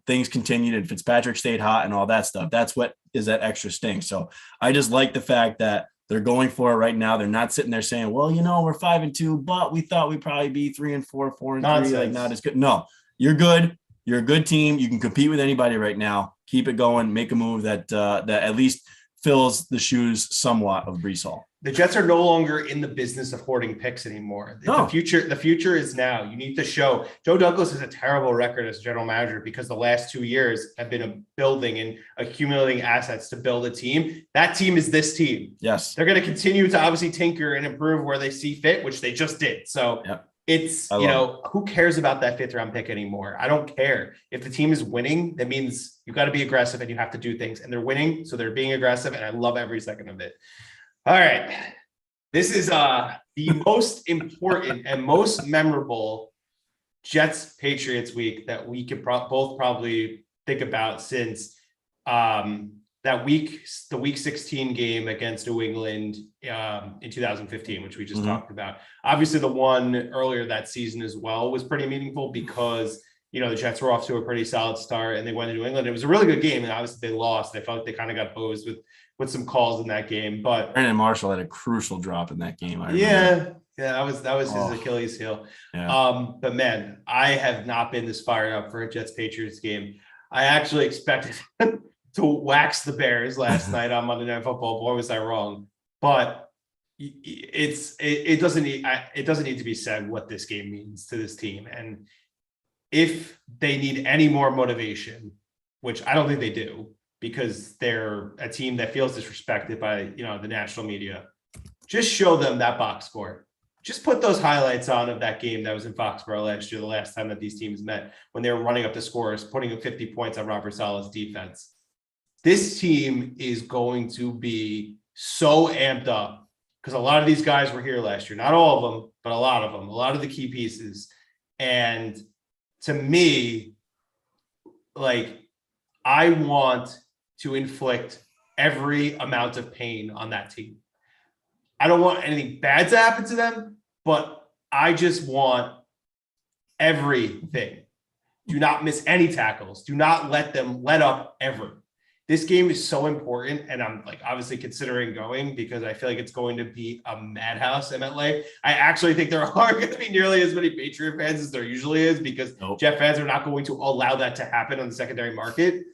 things continued and Fitzpatrick stayed hot and all that stuff. That's what is that extra sting. So I just like the fact that they're going for it right now. They're not sitting there saying, well, we're 5-2, but we thought we'd probably be 3-4, 4-3, like not as good. No, you're good. You're a good team. You can compete with anybody right now. Keep it going. Make a move that at least fills the shoes somewhat of Breece Hall. The Jets are no longer in the business of hoarding picks anymore. No. The future is now. You need to show. Joe Douglas has a terrible record as general manager because the last 2 years have been building and accumulating assets to build a team. That team is this team. Yes. They're going to continue to obviously tinker and improve where they see fit, which they just did. So it's, who cares about that 5th round pick anymore? I don't care. If the team is winning, that means you've got to be aggressive and you have to do things, and they're winning. So they're being aggressive, and I love every second of it. All right. This is the most important and most memorable Jets Patriots week that we could both probably think about since the week 16 game against New England in 2015, which we just talked about. Obviously, the one earlier that season as well was pretty meaningful because the Jets were off to a pretty solid start and they went to New England. It was a really good game, and obviously they lost. I felt like they kind of got hosed with some calls in that game, but Brandon Marshall had a crucial drop in that game. That was his Achilles heel. Yeah. But man, I have not been this fired up for a Jets Patriots game. I actually expected to wax the Bears last night on Monday Night Football. Boy, was I wrong. But it doesn't need to be said what this game means to this team. And if they need any more motivation, which I don't think they do, because they're a team that feels disrespected by, the national media, just show them that box score. Just put those highlights on of that game that was in Foxborough last year, the last time that these teams met, when they were running up the scores, putting up 50 points on Robert Saleh's defense. This team is going to be so amped up because a lot of these guys were here last year. Not all of them, but a lot of them, a lot of the key pieces. And to me, I want to inflict every amount of pain on that team. I don't want anything bad to happen to them, but I just want everything. Do not miss any tackles. Do not let them let up ever. This game is so important, and I'm obviously considering going because I feel like it's going to be a madhouse in LA. I actually think there aren't going to be nearly as many Patriot fans as there usually is because Jet fans are not going to allow that to happen on the secondary market.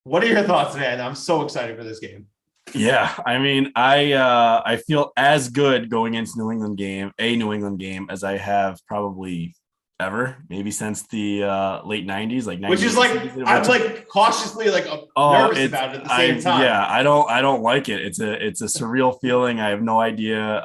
What are your thoughts, man? I'm so excited for this game. Yeah, I mean, I feel as good going into a New England game, as I have probably ever, maybe since the late 90s, which is I'm cautiously nervous about it at the same time. Yeah, I don't like it. It's a surreal feeling. I have no idea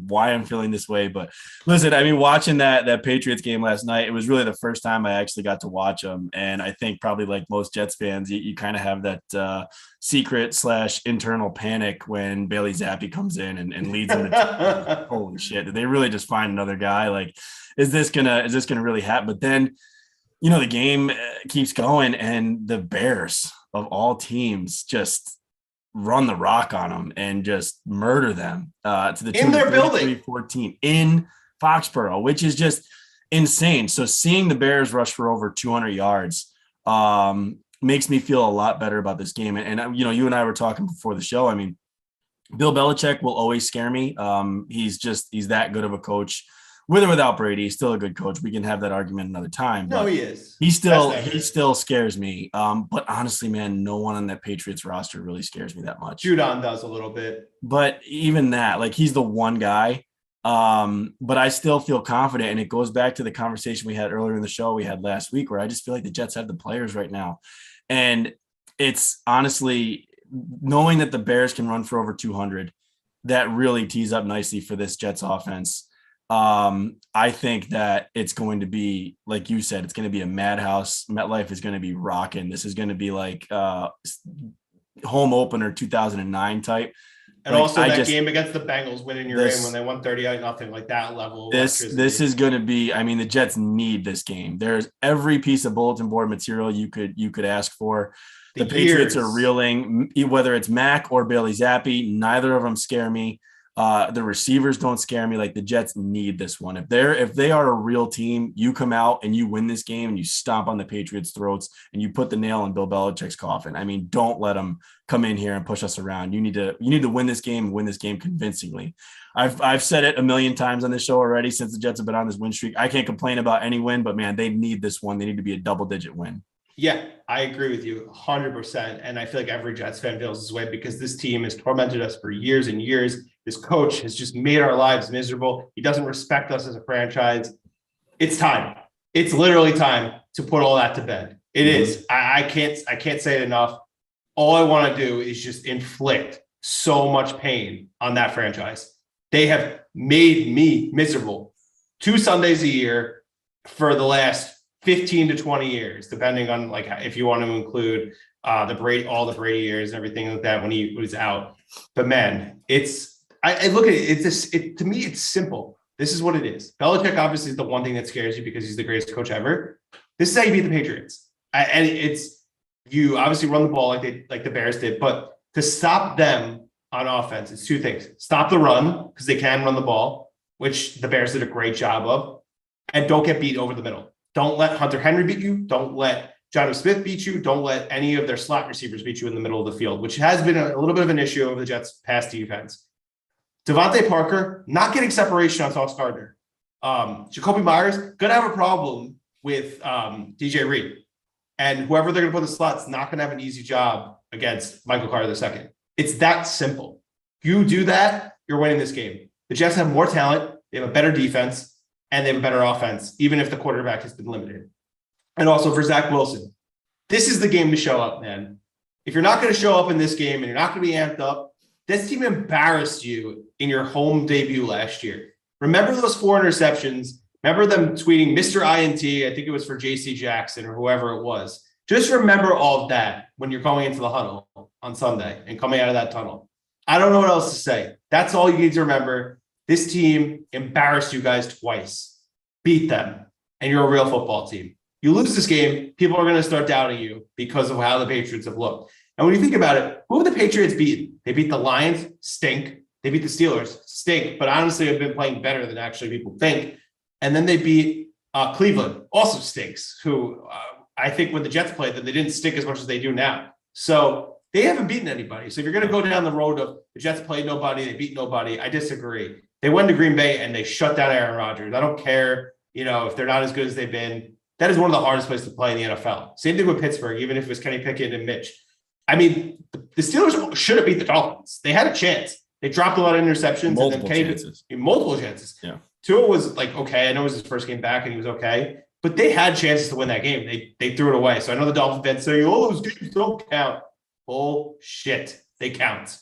why I'm feeling this way, but listen, I mean, watching that Patriots game last night, it was really the first time I actually got to watch them, and I think probably like most Jets fans, you kind of have that secret / internal panic when Bailey Zappi comes in and leads them to holy shit, did they really just find another guy? Is this gonna really happen? But then, the game keeps going, and the Bears of all teams just run the rock on them and just murder them to the tune of 33-14 in Foxborough, which is just insane. So seeing the Bears rush for over 200 yards makes me feel a lot better about this game. And you and I were talking before the show. I mean, Bill Belichick will always scare me. He's that good of a coach. with or without Brady, he's still a good coach. We can have that argument another time. No, But he is. he still scares me. But honestly, man, no one on that Patriots roster really scares me that much. Judon does a little bit. But even that, like, he's the one guy. But I still feel confident. And it goes back to the conversation we had earlier in the show we had last week, where I just feel like the Jets have the players right now. And it's honestly knowing that the Bears can run for over 200, that really tees up nicely for this Jets offense. I think that it's going to be, like you said, it's going to be a madhouse. MetLife is going to be rocking. This is going to be like home opener 2009 type. And also that game against the Bengals winning your game when they won 38-0, like that level. This is going to be, I mean, the Jets need this game. There's every piece of bulletin board material you could ask for. The Patriots are reeling, whether it's Mac or Bailey Zappi. Neither of them scare me. The receivers don't scare me. Like, the Jets need this one. If they are a real team, you come out and you win this game and you stomp on the Patriots' throats and you put the nail in Bill Belichick's coffin. I mean, don't let them come in here and push us around. You need to win this game and win this game convincingly. I've said it a million times on this show already since the Jets have been on this win streak. I can't complain about any win, but man, they need this one. They need to be a double-digit win. Yeah, I agree with you 100%. And I feel like every Jets fan feels this way because this team has tormented us for years and years. This coach has just made our lives miserable. He doesn't respect us as a franchise. It's time. It's literally time to put all that to bed. It is. I can't say it enough. All I want to do is just inflict so much pain on that franchise. They have made me miserable 2 Sundays a year for the last 15 to 20 years, depending on like if you want to include all the Brady years and everything like that when he was out. But man, I look at it. To me, it's simple. This is what it is. Belichick obviously is the one thing that scares you because he's the greatest coach ever. This is how you beat the Patriots. And it's you obviously run the ball like the Bears did, but to stop them on offense, it's 2 things: stop the run because they can run the ball, which the Bears did a great job of, and don't get beat over the middle. Don't let Hunter Henry beat you. Don't let Jonnu Smith beat you. Don't let any of their slot receivers beat you in the middle of the field, which has been a little bit of an issue over the Jets' past defense. Devontae Parker not getting separation on Sauce Gardner. Jacoby Myers going to have a problem with DJ Reed. And whoever they're going to put in the slot's not going to have an easy job against Michael Carter II. It's that simple. You do that, you're winning this game. The Jets have more talent. They have a better defense. And they have a better offense, even if the quarterback has been limited. And also for Zach Wilson, this is the game to show up, man. If you're not going to show up in this game and you're not going to be amped up, this team embarrassed you in your home debut last year. Remember those 4 interceptions? Remember them tweeting Mr. INT, I think it was for JC Jackson or whoever it was. Just remember all of that when you're going into the huddle on Sunday and coming out of that tunnel. I don't know what else to say. That's all you need to remember. This team embarrassed you guys twice, beat them, and you're a real football team. You lose this game, people are going to start doubting you because of how the Patriots have looked. And when you think about it, who have the Patriots beaten? They beat the Lions, stink. They beat the Steelers, stink. But honestly, have been playing better than actually people think. And then they beat Cleveland, also stinks, who I think when the Jets played them, they didn't stink as much as they do now. So they haven't beaten anybody. So if you're going to go down the road of the Jets played nobody, they beat nobody, I disagree. They went to Green Bay and they shut down Aaron Rodgers. I don't care, if they're not as good as they've been. That is one of the hardest places to play in the NFL. Same thing with Pittsburgh, even if it was Kenny Pickett and Mitch. I mean, the Steelers should have beat the Dolphins. They had a chance. They dropped a lot of interceptions. Multiple chances. Yeah. Tua was like, okay, I know it was his first game back and he was okay, but they had chances to win that game. They threw it away. So I know the Dolphins fans saying, oh, those games don't count. Bullshit. They count.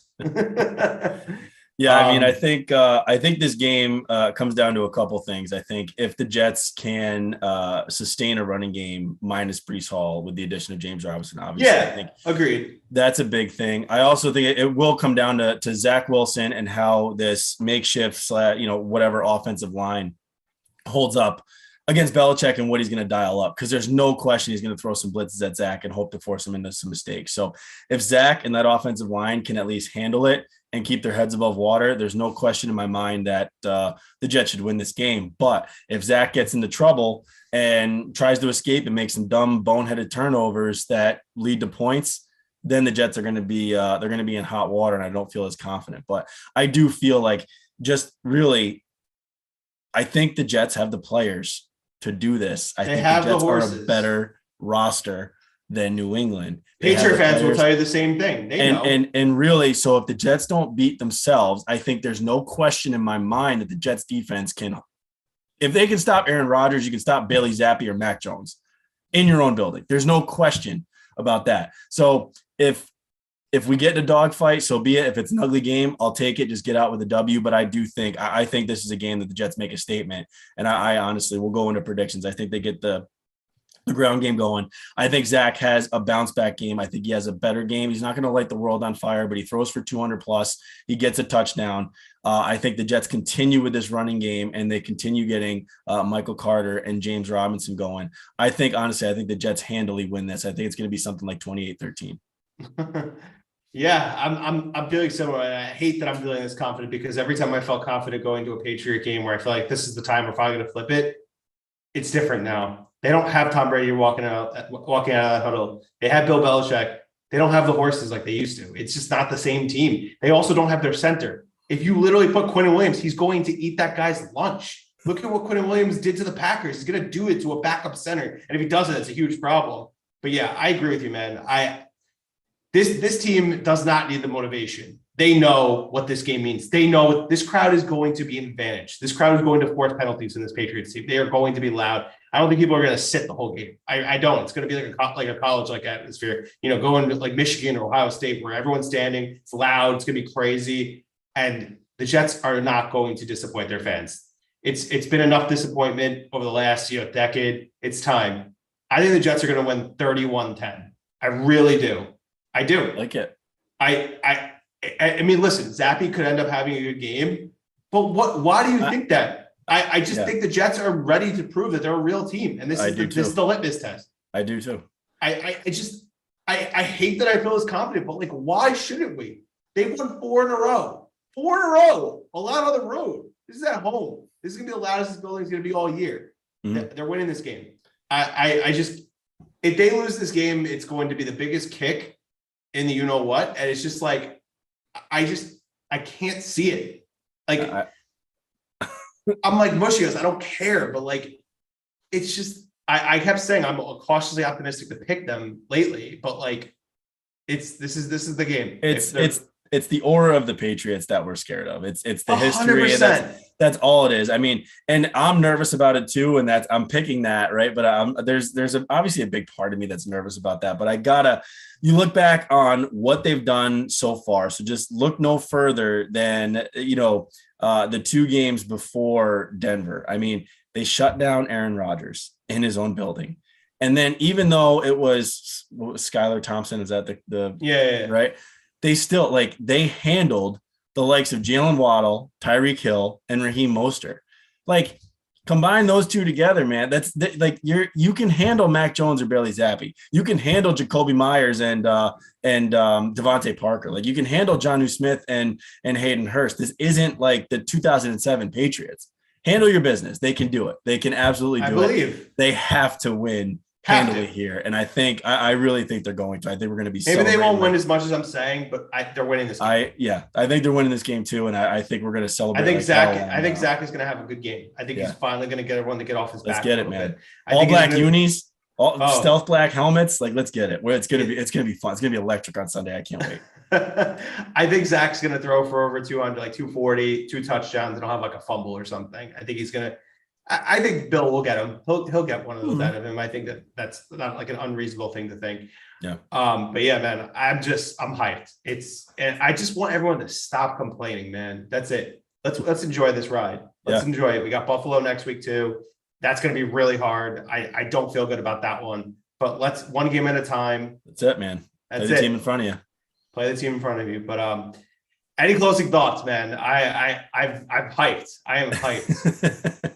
Yeah, I mean, I think this game comes down to a couple things. I think if the Jets can sustain a running game minus Breece Hall with the addition of James Robinson, obviously, I think agreed. That's a big thing. I also think it will come down to Zach Wilson and how this makeshift whatever offensive line holds up against Belichick and what he's going to dial up, because there's no question he's going to throw some blitzes at Zach and hope to force him into some mistakes. So if Zach and that offensive line can at least handle it and keep their heads above water, there's no question in my mind that the Jets should win this game. But if Zach gets into trouble and tries to escape and make some dumb boneheaded turnovers that lead to points, then the Jets are going to be in hot water, and I don't feel as confident. But I do feel like just really I think the Jets have the players to do this. I They think have the the Jets are a horses. better roster than New England. They have Patriot the fans will players. tell you the same thing. They know. And really, so if the Jets don't beat themselves, I think there's no question in my mind that the Jets defense can, if they can stop Aaron Rodgers, you can stop Bailey Zappi or Mac Jones in your own building. There's no question about that. So if we get in a dogfight, so be it. If it's an ugly game, I'll take it. Just get out with a W. But I think this is a game that the Jets make a statement. And I honestly will go into predictions. I think they get the ground game going. I think Zach has a bounce back game. I think he has a better game. He's not going to light the world on fire, but he throws for 200 plus. He gets a touchdown. I think the Jets continue with this running game and they continue getting Michael Carter and James Robinson going. I think the Jets handily win this. I think it's going to be something like 28-13. Yeah, I'm feeling similar. I hate that I'm feeling this confident because every time I felt confident going to a Patriot game where I feel like this is the time we're finally going to flip it, it's different now. They don't have Tom Brady walking out of that huddle. They have Bill Belichick. They don't have the horses like they used to. It's just not the same team. They also don't have their center. If you literally put Quinnen Williams, he's going to eat that guy's lunch. Look at what Quinnen Williams did to the Packers. He's going to do it to a backup center. And if he doesn't, it's a huge problem. But yeah, I agree with you, man. This team does not need the motivation. They know what this game means. They know this crowd is going to be an advantage. This crowd is going to force penalties in this Patriots team. They are going to be loud. I don't think people are going to sit the whole game. I don't. It's going to be like a college atmosphere. Going to like Michigan or Ohio State where everyone's standing. It's loud. It's going to be crazy. And the Jets are not going to disappoint their fans. It's been enough disappointment over the last decade. It's time. I think the Jets are going to win 31-10. I really do. I do. Like it. I mean, listen, Zappi could end up having a good game, but why do you think that? I just think the Jets are ready to prove that they're a real team. And this is the litmus test. I do too. I hate that I feel as confident, but like, why shouldn't we? They won 4 in a row. 4 in a row. A lot on the road. This is at home. This is going to be the loudest this building is going to be all year. Mm-hmm. They're winning this game. If they lose this game, it's going to be the biggest kick in the what, and it's just like I can't see it. Like I'm like mushy. I don't care, but like it's just I kept saying I'm cautiously optimistic to pick them lately, but like this is the game. It's the aura of the Patriots that we're scared of. It's the history. 100%. That's all it is. I mean, and I'm nervous about it too. And I'm picking that, right. But there's obviously a big part of me that's nervous about that. But you look back on what they've done so far. So just look no further than, the 2 games before Denver. I mean, they shut down Aaron Rodgers in his own building. And then even though it was Skylar Thompson, is that the right? They still they handled the likes of Jalen Waddle, Tyreek Hill, and Raheem Mostert. Like, combine those 2 together, man. That's you can handle Mac Jones or Bailey Zappi. You can handle Jacoby Myers and Devontae Parker. Like, you can handle Jonnu Smith and Hayden Hurst. This isn't like the 2007 Patriots. Handle your business. They can do it. They can absolutely do it. They have to win. Handily here, and I really think they're going to. I think we're going to be. Maybe they won't win as much as I'm saying, but they're winning this game. I think they're winning this game too, and I think we're going to celebrate. I think Zach is going to have a get a game. I think he's finally going to get everyone to get off his back. Let's get it, man. All black unis, stealth black helmets. Like, let's get it. It's going to be fun. It's going to be electric on Sunday. I can't wait. I think Zach's going to throw for over 200, like 240, 2 touchdowns, and he'll have like a fumble or something. I think he's going to. I think Bill will get him. He'll get one of those out of him. I think that's not like an unreasonable thing to think. Yeah. But yeah, man, I'm hyped. And I just want everyone to stop complaining, man. That's it. Let's enjoy this ride. Let's enjoy it. We got Buffalo next week too. That's going to be really hard. I don't feel good about that one, but let's one game at a time. That's it, man. Play the team in front of you. Play the team in front of you. But any closing thoughts, man? I'm hyped. I am hyped.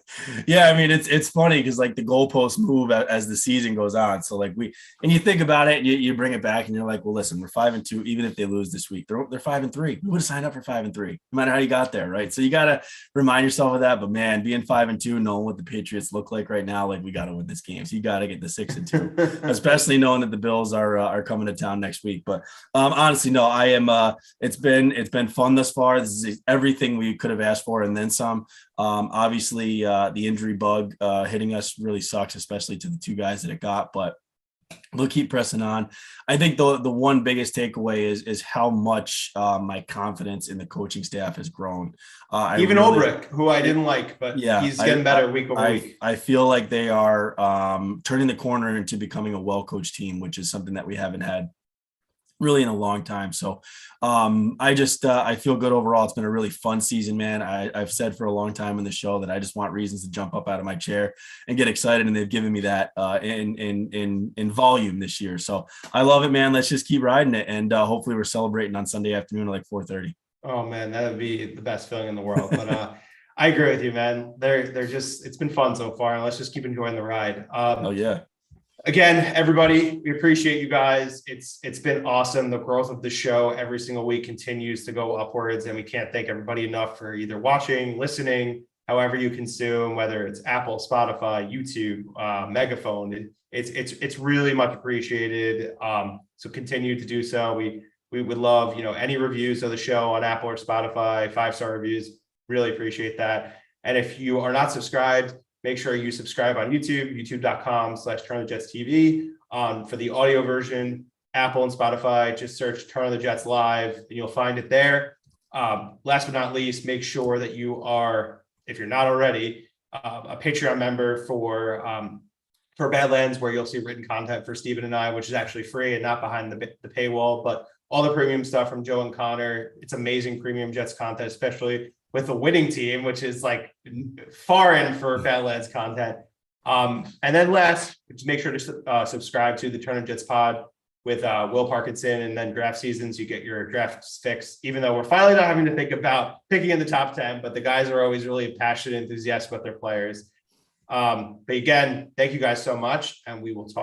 Yeah, I mean, it's funny because like the goalposts move as the season goes on. So like you think about it, you bring it back, and you're like, well, listen, we're 5-2. Even if they lose this week, they're 5-3. We would have signed up for 5-3, no matter how you got there, right? So you got to remind yourself of that. But man, being 5-2, knowing what the Patriots look like right now, like we got to win this game. So you got to get the 6-2, especially knowing that the Bills are coming to town next week. But honestly, no, I am. It's been fun thus far. This is everything we could have asked for, and then some. Obviously, the injury bug hitting us really sucks, especially to the two guys that it got, but they'll keep pressing on. I think the one biggest takeaway is how much my confidence in the coaching staff has grown. Even Ulbrich, who I didn't like, but yeah, he's getting better week over week. I feel like they are turning the corner into becoming a well-coached team, which is something that we haven't had really in a long time. So I feel good overall. It's been a really fun season, man. I've said for a long time in the show that I just want reasons to jump up out of my chair and get excited, and they've given me that in volume this year. So I love it, man. Let's just keep riding it, and hopefully we're celebrating on Sunday afternoon at like 4:30. Oh man, that would be the best feeling in the world. But I agree with you, man. They're just, it's been fun so far, and let's just keep enjoying the ride. Oh yeah. Again, everybody, we appreciate you guys. It's been awesome. The growth of the show every single week continues to go upwards, and we can't thank everybody enough for either watching, listening, however you consume, whether it's Apple, Spotify, YouTube, Megaphone. It's really much appreciated. So continue to do so. We would love, any reviews of the show on Apple or Spotify, 5-star reviews. Really appreciate that. And if you are not subscribed, make sure you subscribe on YouTube, youtube.com/TurnOnTheJetsTV. For the audio version, Apple and Spotify, just search Turn on the Jets Live, and you'll find it there. Last but not least, make sure that you are, if you're not already, a Patreon member for Badlands, where you'll see written content for Steven and I, which is actually free and not behind the paywall, but all the premium stuff from Joe and Connor. It's amazing premium Jets content, especially with the winning team, which is like far in for Badlands content. And then last, just make sure to subscribe to the Turn on Jets pod with Will Parkinson, and then draft seasons, you get your drafts fixed, even though we're finally not having to think about picking in the top 10, but the guys are always really passionate, enthusiastic about their players. But again, thank you guys so much, and we will talk